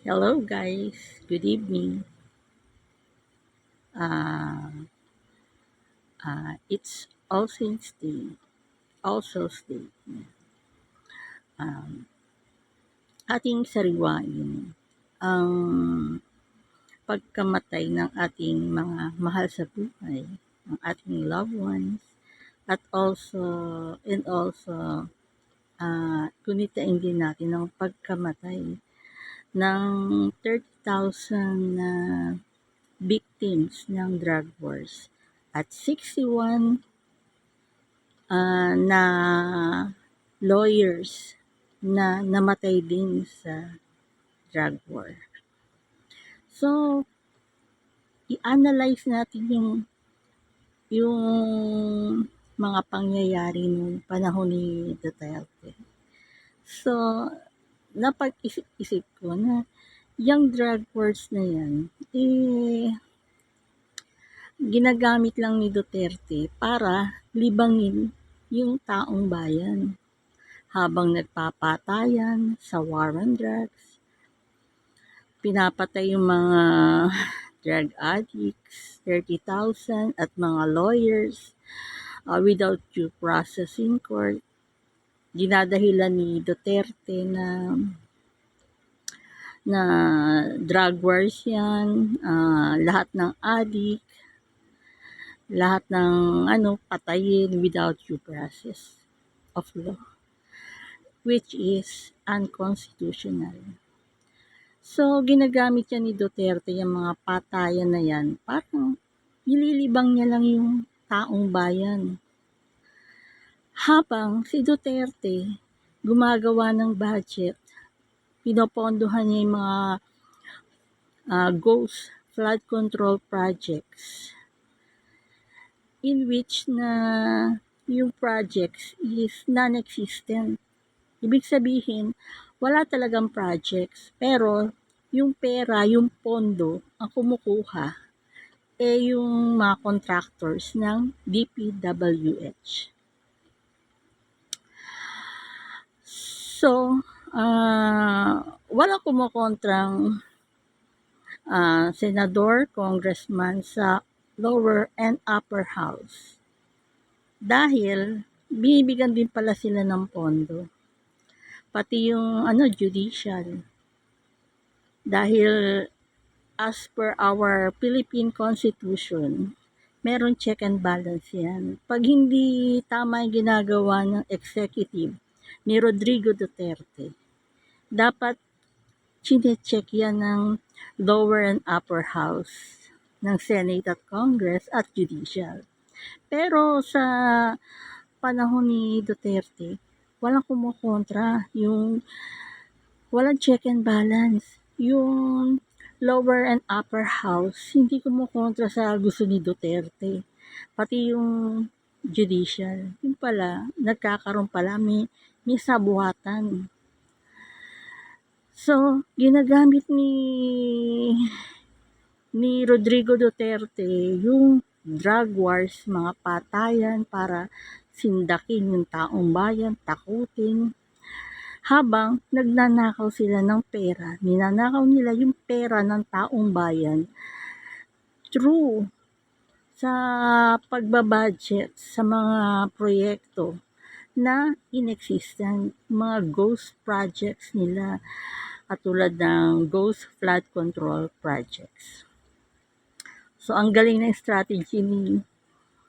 Hello guys, good evening. Uh, it's All Saints Day, All Souls Day. Um, Ating sariwain ang pagkamatay ng ating mga mahal sa buhay, ang ating loved ones, at also gunitain din natin ang pagkamatay ng 30,000 na victims ng drug wars at 61 na lawyers na namatay din sa drug war. So, i-analyze natin yung mga pangyayari nung panahon ni Duterte. So, napag-isip ko na yung drug wars na yan, ginagamit lang ni Duterte para libangin yung taong bayan habang nagpapatayan sa war on drugs, pinapatay yung mga drug addicts, 30,000 at mga lawyers without due process in court. Dinadahilan ni Duterte na drug wars yan, lahat ng addict, lahat ng patayin without due process of law, which is unconstitutional. So, ginagamit yan ni Duterte yung mga patayan na yan, parang nililibang niya lang yung taong bayan. Habang si Duterte gumagawa ng budget, pinopondohan niya yung mga ghost flood control projects in which na yung projects is non-existent. Ibig sabihin, wala talagang projects, pero yung pera, yung pondo, ang kumukuha, yung mga contractors ng DPWH. So, walang kumukontrang senador, congressman sa lower and upper house. Dahil, binibigyan din pala sila ng pondo. Pati yung judicial. Dahil as per our Philippine Constitution, meron check and balance yan. Pag hindi tama yung ginagawa ng executive ni Rodrigo Duterte, dapat chine-check yan ng lower and upper house ng Senate at Congress at Judicial. Pero sa panahon ni Duterte, walang kumukontra, walang check and balance. Yung lower and upper house, hindi kumukontra sa gusto ni Duterte. Pati yung judicial, yung pala, nagkakaroon pala, may sabuatan. So, ginagamit ni Rodrigo Duterte yung drug wars, mga patayan para sindakin yung taong bayan, takutin. Habang nagnanakaw sila ng pera, ninanakaw nila yung pera ng taong bayan through sa pagbabudget sa mga proyekto na inexistent, mga ghost projects nila katulad ng ghost flood control projects. So, ang galing ng strategy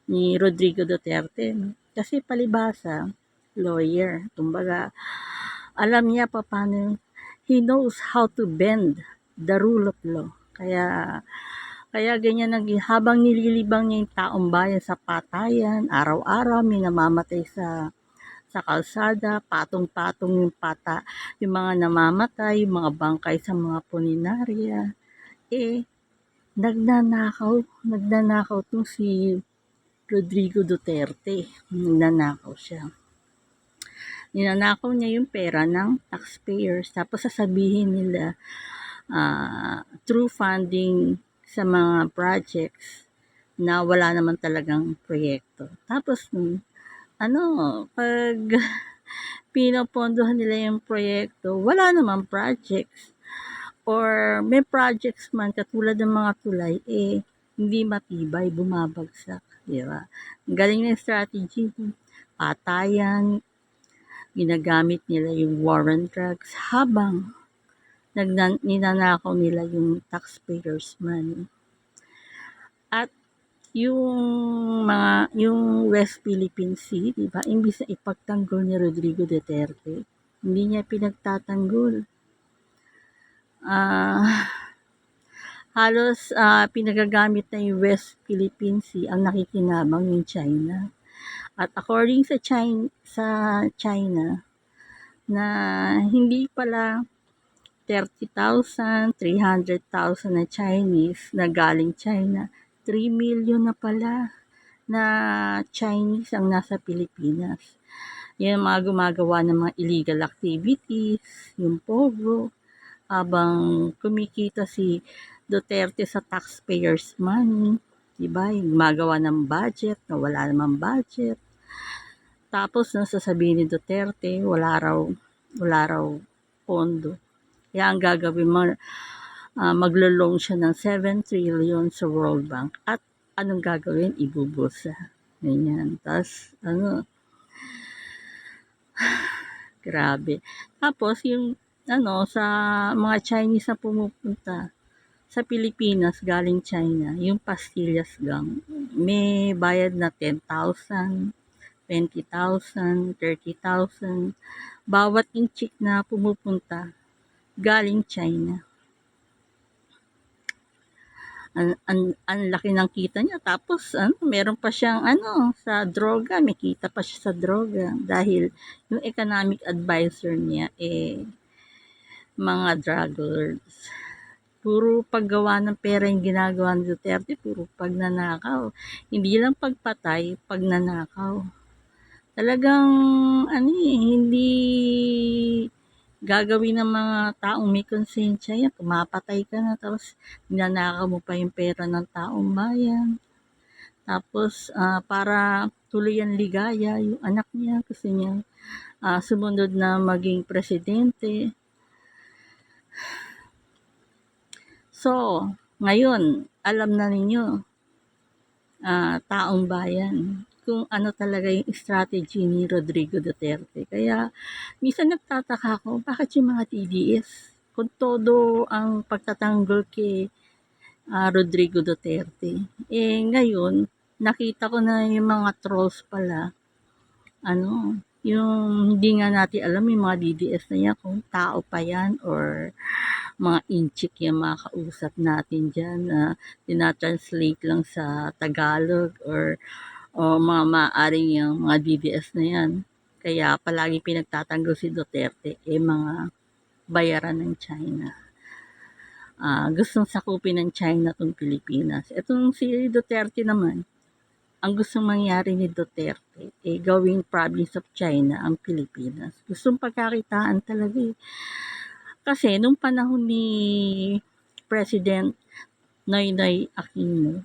ni Rodrigo Duterte, no? Kasi palibasa, lawyer, kumbaga, alam niya paano, he knows how to bend the rule of law. Kaya ganyan habang nililibang niya yung taong bayan sa patayan, araw-araw may namamatay sa kalsada, patong-patong yung mga namamatay, yung mga bangkay sa mga puninarya, nagnanakaw tong si Rodrigo Duterte. Nagnanakaw siya. Ninanakaw niya yung pera ng taxpayers, tapos sasabihin nila through funding sa mga projects na wala naman talagang proyekto. Tapos pag pinopondohan nila yung proyekto, wala naman projects. or may projects man katulad ng mga tulay, hindi matibay, bumabagsak, di ba? Ang galing ng strategy, patayan, ginagamit nila yung war on drugs habang ninanakaw nila yung taxpayers' money. At yung West Philippine Sea, di ba? Imbis na ipagtanggol ni Rodrigo Duterte, hindi niya pinagtatanggol. Halos pinagagamit na yung West Philippine Sea ang nakikinabang yung China. At according sa China na hindi pala 30,000, 300,000 na Chinese na galing China, 3 million na pala na Chinese ang nasa Pilipinas. Yan ang mga gumagawa ng mga illegal activities, yung pogo, habang kumikita si Duterte sa taxpayers' money, diba? Gumagawa ng budget na wala namang budget. Tapos nasasabihin ni Duterte, wala raw pondo. Kaya ang gagawin mo, maglo-loan siya ng 7 trillion sa World Bank. At anong gagawin? Ibubusa. Ganyan. Tapos, grabe. Tapos, yung, sa mga Chinese na pumupunta sa Pilipinas, galing China, yung pastillas gang, may bayad na 10,000, 20,000, 30,000. Bawat inchik na pumupunta, galing China. Ang laki ng kita niya. Tapos, meron pa siyang, sa droga. May kita pa siya sa droga. Dahil, yung economic advisor niya, mga drug lords. Puro paggawa ng pera yung ginagawa ni Duterte. Puro pagnanakaw. Hindi lang pagpatay, pagnanakaw. Talagang, hindi gagawin ng mga taong may konsensya yan. Pumapatay ka na, tapos ninanakaw mo pa yung pera ng taong bayan. Tapos, para tuluyan ligaya, yung anak niya, kasi niya sumunod na maging presidente. So, ngayon, alam na ninyo, taong bayan, kung ano talaga yung strategy ni Rodrigo Duterte. Kaya, minsan nagtataka ako, bakit yung mga TDS, kung todo ang pagtatanggol kay Rodrigo Duterte, ngayon, nakita ko na yung mga trolls pala, yung hindi nga natin alam yung mga DDS na yan, kung tao pa yan, or mga inchik yung mga kausap natin dyan, na tinatranslate lang sa Tagalog, or mga maaaring yung mga DDS na yan. Kaya palagi pinagtatanggol si Duterte, mga bayaran ng China. Gustong sakupin ng China itong Pilipinas. Itong si Duterte naman, ang gustong mangyari ni Duterte, gawing province of China ang Pilipinas. Gustong pagkakitaan talaga. Kasi nung panahon ni President Noynoy Aquino,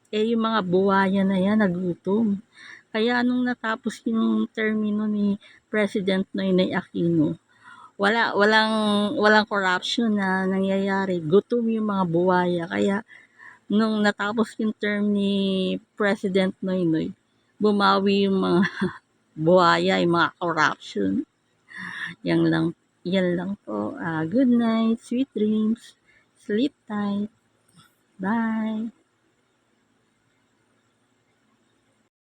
yung mga buwaya na yan nagutom. Kaya nung natapos yung termino ni President Noynoy Aquino, walang corruption na nangyayari. Gutom yung mga buwaya. Kaya nung natapos yung term ni President Noynoy, bumawi yung mga buwaya, yung mga corruption. Yan lang po. Good night, sweet dreams, sleep tight. Bye.